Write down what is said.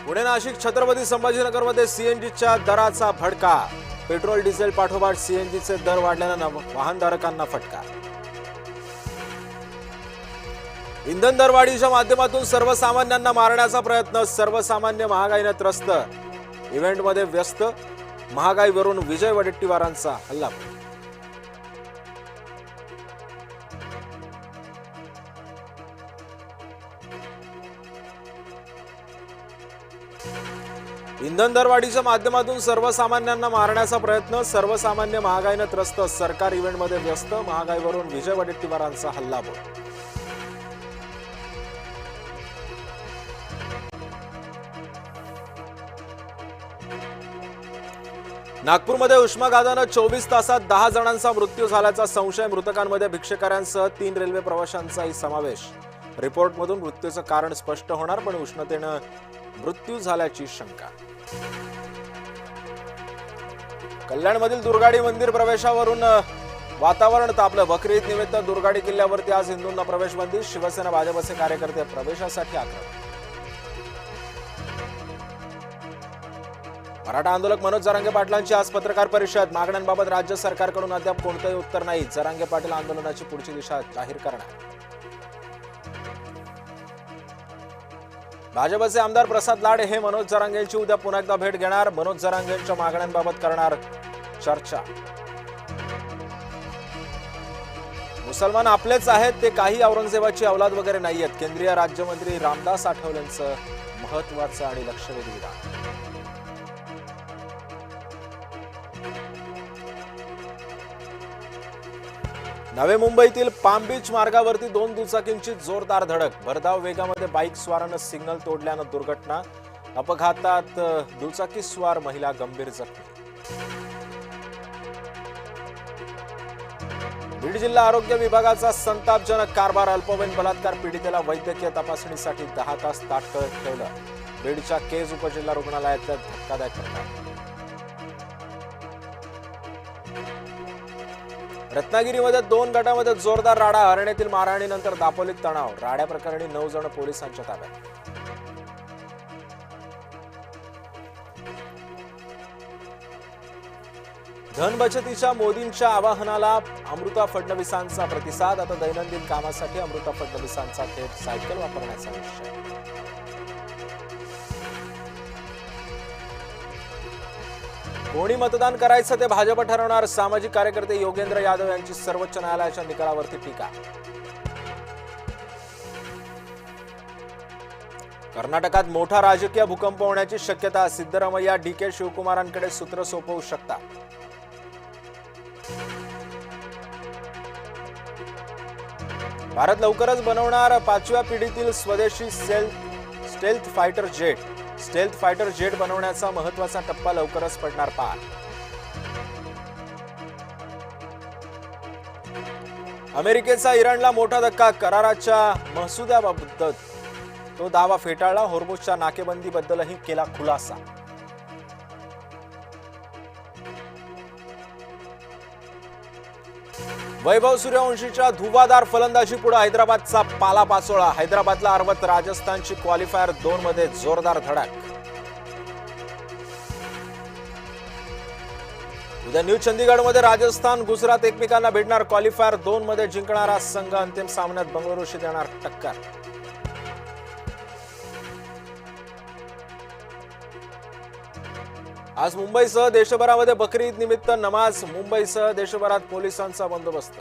पुणे नाशिक छत्रपती संभाजीनगरमध्ये सीएनजीच्या दराचा भडका। Petrol diesel पाठोपाठ सीएनजीचे दर वाढल्याने वाहनधारकांना फटका। इंधन दरवाढीच्या माध्यमातून सर्वसामान्यांना मारण्याचा प्रयत्न। सर्वसामान्य महागाईने त्रस्त। इव्हेंटमध्ये व्यस्त। महागाईवरून विजय वडेट्टीवारांचा हल्ला। इंधन दरवाढीच्या माध्यमातून सर्वसामान्यांना मारण्याचा प्रयत्न। सर्वसामान्य महागाईने त्रस्त। सरकार इव्हेंटमध्ये व्यस्त। महागाईवरून विजय वडेट्टीवारांचा हल्लाबोल। नागपूरमध्ये उष्माघाताने 24 तासात 10 जणांचा मृत्यू झाल्याचा संशय। मृतकांमध्ये भिक्षकाऱ्यांसह 3 रेल्वे प्रवाशांचाही समावेश। रिपोर्टमधून मृत्यूचं कारण स्पष्ट होणार, पण उष्णतेने मृत्यू झाल्याची शंका। कल्याणमधील दुर्गाडी मंदिर प्रवेशावरून वातावरण तापलं। बकरी ईद निमित्त दुर्गाडी किल्ल्यावरती आज हिंदूंना प्रवेश बंदी। शिवसेना भाजपचे कार्यकर्ते प्रवेशासाठी आक्रमक। मराठा आंदोलक मनोज जरांगे पाटलांची आज पत्रकार परिषद। मागण्यांबाबत राज्य सरकारकडून अद्याप कोणतेही उत्तर नाही। जरांगे पाटील आंदोलनाची पुढची दिशा जाहीर करणार। भाजपचे आमदार प्रसाद लाड हे मनोज जरांगेंची उद्या पुन्हा एकदा भेट घेणार। मनोज जरांगेंच्या मागण्यांबाबत करणार चर्चा। मुसलमान आपलेच आहेत, ते काही औरंगजेबाची औलाद वगैरे नाहीयेत। केंद्रीय राज्यमंत्री रामदास आठवलेंचं महत्वाचं आणि लक्षवेधी विधान। नवी मुंबईतील पाम बीच मार्गावरती 2 दुचाकींची जोरदार धडक। भरधाव वेगामध्ये बाईक स्वारानं सिग्नल तोडल्यानं दुर्घटना। अपघातात दुचाकी स्वार महिला गंभीर जखमी। बीड जिल्हा आरोग्य विभागाचा संतापजनक कारभार। अल्पवयीन बलात्कार पीडितेला वैद्यकीय तपासणीसाठी 10 तास ताटकळत ठेवलं। बीडच्या केज उपजिल्हा रुग्णालयातल्या धक्कादायक घटना। रत्नागिरीमध्ये 2 गटामध्ये जोरदार राडा। हरणेतील मारहाणीनंतर दापोलीत तणाव। राड्या प्रकरणी 9 जण पोलिसांच्या ताब्यात। धन बचतीच्या मोदींच्या आवाहनाला अमृता फडणवीसांचा प्रतिसाद। आता दैनंदिन कामासाठी अमृता फडणवीसांचा थेट सायकल वापरण्याचा निश्चय। कोणी मतदान करायचं ते भाजप ठरवणार। सामाजिक कार्यकर्ते योगेंद्र यादव यांची सर्वोच्च न्यायालयाच्या निकालावरती टीका। कर्नाटकात मोठा राजकीय भूकंप होण्याची शक्यता। सिद्धरामय्या डीके शिवकुमारांकडे सूत्र सोपवू शकतात। भारत लवकरच बनवणार 5व्या पिढीतील स्वदेशी stealth fighter jet. Stealth fighter jet बनवण्याचा महत्वाचा टप्पा लवकरच पडणार पार। अमेरिकेचा इराणला मोठा धक्का। कराराच्या मसुद्याबाबत तो दावा फेटाळला। होर्मुझच्या नाकेबंदीबद्दलही केला खुलासा। वैभव सूर्यवंशीच्या धुवाधार फलंदाजी पुढे हैदराबादचा पालापाचोळा। हैदराबादला हरवत राजस्थानची क्वालिफायर 2 मध्ये जोरदार धडक। उद्या न्यू चंदीगडमध्ये राजस्थान गुजरात एकमेकांना भेटणार। क्वालिफायर 2 मध्ये जिंकणारा संघ अंतिम सामन्यात बंगळुरूशी देणार टक्कर। आज मुंबईसह देशभरामध्ये बकरी ईद निमित्त नमाज। मुंबईसह देशभरात पोलिसांचा बंदोबस्त।